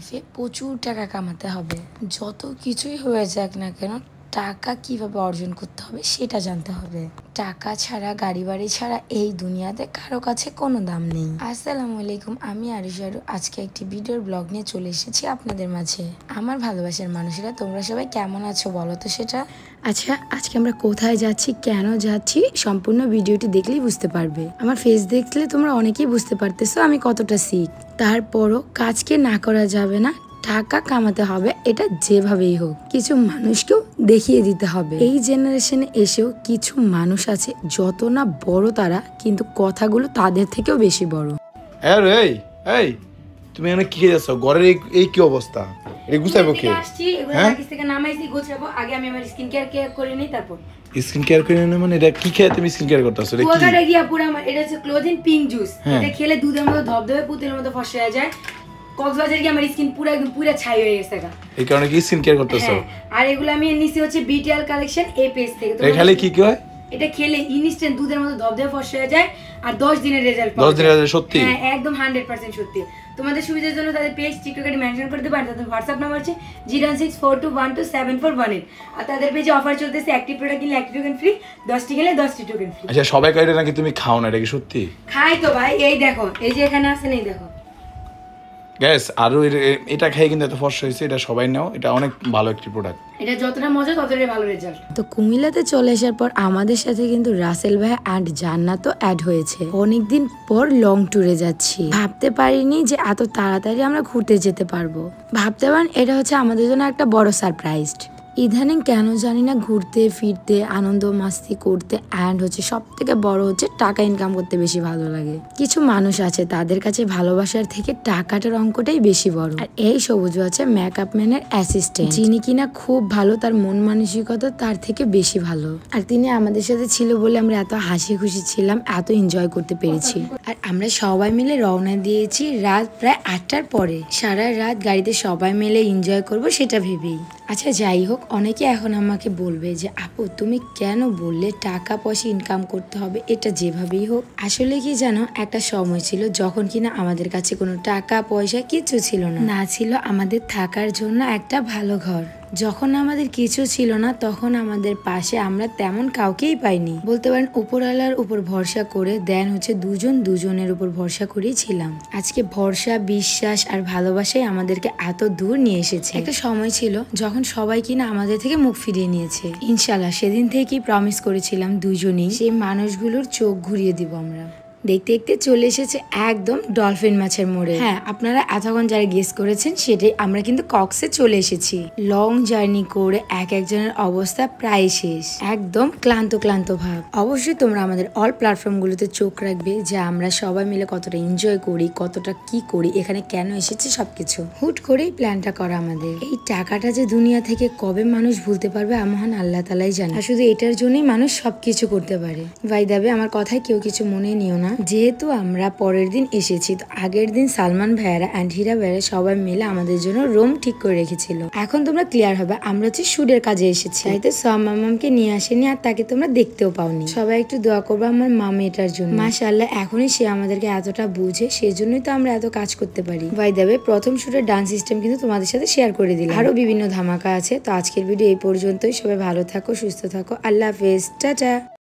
লাইফে প্রচুর টাকা কামাতে হবে। যত কিছুই হয়ে যাক না কেন, টাকা কিভাবে অর্জন করতে হবে সেটা জানতে হবে। টাকা ছাড়া, গাড়ি বাড়ি ছাড়া এই দুনিয়াতে কারো কাছে কোনো দাম নেই। আসসালামু আলাইকুম, আমি আরুশারু। আজকে একটি ভিডিওর ব্লগ নিয়ে চলে এসেছি আপনাদের মাঝে। আমার ভালোবাসার মানুষেরা, তোমরা সবাই কেমন আছো বলো তো সেটা। আচ্ছা, আজকে আমরা কোথায় যাচ্ছি, কেন যাচ্ছি, সম্পূর্ণ ভিডিওটি দেখলেই বুঝতে পারবে। আমার ফেস দেখলে তোমরা অনেকেই বুঝতে পারতেছো আমি কতটা শিখ। তারপরও কাজকে না করা যাবে না, টাকা কামাতে হবে, এটা যেভাবেই হোক। কিছু মানুষকেও দেখিয়ে দিতে হবে। এই জেনারেশনে এসেও কিছু মানুষ আছে যত না বড় তারা, কিন্তু কথাগুলো তাদের থেকেও বেশি বড়। এই এই তুমি এখানে কি যাচ্ছ? ঘরের এই কি অবস্থা? এই গুছাইবো কে? আসছি এগুলো আগে থেকে নামাইছি, গোছাবো। আগে আমি আমার স্কিন কেয়ার করে নিই, তারপর স্কিন কেয়ার করে নিই। মানে এটা কি খেয়ে তুমি স্কিন কেয়ার করতেছো? এটা কি? কুয়াকাটা গিয়া পুরো আমার এটা হচ্ছে ক্লোজিং পিঙ্ক জুস। এটা খেলে দুধের মতো ধবধবে, পুতের মতো ফর্সা হয়ে যায়। কক্সবাজারে গিয়ে আমার স্কিন পুরো একদম পুরো ছাই হয়ে গেছে। এই কারণে কি স্কিন কেয়ার করতেছো? আর এগুলো আমি নিছি হচ্ছে বিটিএল কালেকশন এই পেজ থেকে। এটা খেলে কি কি হয়? এটা খেলে ইনস্ট্যান্ট দুধের মতো ধবধবে ফর্সা হয়ে যায় আর 10 দিনের রেজাল্ট পাওয়া যায়। 10 দিনের রেজাল্ট সত্যি? হ্যাঁ, একদম 100% সত্যি। তোমাদের সুবিধার জন্য তাদের পেজ টিকটকে মেনশন করে দেব, আর তাদের হোয়াটসঅ্যাপ নাম্বার আছে 01642127418। আর তাদের পেজে অফার চলতেছে, অ্যাক্টিভ প্রোডাক্ট কিনলে অ্যাক্টিভ টোকেন ফ্রি, 10টি কিনলে 10টি টোকেন ফ্রি। আচ্ছা, সবাই কইরে নাকি তুমি খাও না, এটা কি সত্যি? খাই তো ভাই, এই দেখো, এই যে এখানে আছে, এই দেখো গ্যাস। আর এটা খেয়ে কিন্তু এত ফর্সা হয়েছে, এটা সবাই নাও, এটা অনেক ভালো একটি প্রোডাক্ট। এটা যতটা মজা ততটাই ভালো রেজাল্ট। তো কুমিল্লাতে চলে আসার পর আমাদের সাথে কিন্তু রাসেল ভাই অ্যান্ড জান্নাতও অ্যাড হয়েছে। অনেকদিন পর লং ট্যুরে যাচ্ছি, ভাবতে পারিনি যে এত তাড়াতাড়ি আমরা ঘুরতে যেতে পারবো। ভাবতে পারেন, এটা হচ্ছে আমাদের জন্য একটা বড় সারপ্রাইজ। ইদানিং কেন জানি না ঘুরতে ফিরতে, আনন্দ মাস্তি করতে অ্যান্ড হচ্ছে সব থেকে বড় হচ্ছে টাকা ইনকাম করতে বেশি ভালো লাগে। কিছু মানুষ আছে তাদের কাছে ভালোবাসার থেকে টাকাটার অঙ্কটাই বেশি বড়। আর এই সবুজ হচ্ছে মেকআপ ম্যানের অ্যাসিস্ট্যান্ট, যিনি কিনা খুব ভালো, তার মন মানসিকতা তার থেকে বেশি ভালো। আর তিনি আমাদের সাথে ছিল বলে আমরা এত হাসি খুশি ছিলাম, এত এনজয় করতে পেরেছি। আর আমরা সবাই মিলে রওনা দিয়েছি রাত প্রায় 8টার পরে। সারা রাত গাড়িতে সবাই মিলে এনজয় করব সেটা ভেবেই। আচ্ছা, যাই হোক, অনেকে এখন আমাকে বলবে যে আপু তুমি কেন বললে টাকা পয়সা ইনকাম করতে হবে, এটা যেভাবেই হোক। আসলে কি জানো, একটা সময় ছিল যখন কিনা আমাদের কাছে কোনো টাকা পয়সা কিছু ছিল না ছিল আমাদের থাকার জন্য একটা ভালো ঘর। যখন আমাদের কিছু ছিল না, তখন আমাদের পাশে আমরা তেমন কাউকেই পাইনি। বলতে পারেন উপরওয়ালার উপর ভরসা করে দেন হচ্ছে দুজনের উপর ভরসা করেই ছিলাম। আজকে ভরসা, বিশ্বাস আর ভালোবাসাই আমাদেরকে এত দূর নিয়ে এসেছে। একটা সময় ছিল যখন সবাই কিনা আমাদের থেকে মুখ ফিরিয়ে নিয়েছে। ইনশাল্লাহ সেদিন থেকেই প্রমিস করেছিলাম দুজনেই সেই মানুষগুলোর চোখ ঘুরিয়ে দিব আমরা। দেখতে দেখতে চলে এসেছে একদম ডলফিন মাছের মোড়ে। হ্যাঁ, আপনারা এতক্ষণ যারা গেস করেছেন সেটাই, আমরা কিন্তু কক্সে চলে এসেছি। লং জার্নি করে একজনের অবস্থা প্রায় শেষ, একদম ক্লান্ত ভাব। অবশ্যই তোমরা আমাদের অল প্ল্যাটফর্মগুলোতে চোখ রাখবে যে আমরা সবাই মিলে কতটা এনজয় করি, কতটা কি করি, এখানে কেন এসেছি সবকিছু। হুট করেই প্ল্যানটা করা আমাদের। এই টাকাটা যে দুনিয়া থেকে কবে মানুষ ভুলতে পারবে মহান আল্লাহ তাআলাই জানে। আর শুধু এটার জন্যই মানুষ সবকিছু করতে পারে। ভাই দাবে, আমার কথায় কেউ কিছু মনে নিও না। যেহেতু আমরা পরের দিন এসেছি, তো আগের দিন সালমান ভাইয়ারা অ্যান্ড হীরা ভাইয়ারা সবাই মিলে আমাদের জন্য রুম ঠিক করে রেখেছিল। এখন তোমরা ক্লিয়ার হবে আমরা হচ্ছে শুটের কাজে এসেছি, তাইতে সব মামামকে নিয়ে আসেনি আর তাকে তোমরা দেখতেও পাওনি। সবাই একটু দোয়া করবে আমার মামা এটার জন্য। মাশাআল্লাহ, এখনই সে আমাদেরকে এতটা বুঝে, সেজন্যই তো আমরা এত কাজ করতে পারি। ভাই দেবে, প্রথম শুটের ডান্স সিস্টেম কিন্তু তোমাদের সাথে শেয়ার করে দিলাম। আরো বিভিন্ন ধামাকা আছে। তো আজকের ভিডিও এই পর্যন্তই। সবাই ভালো থাকো, সুস্থ থাকো, আল্লাহ হাফেজ, টাটা।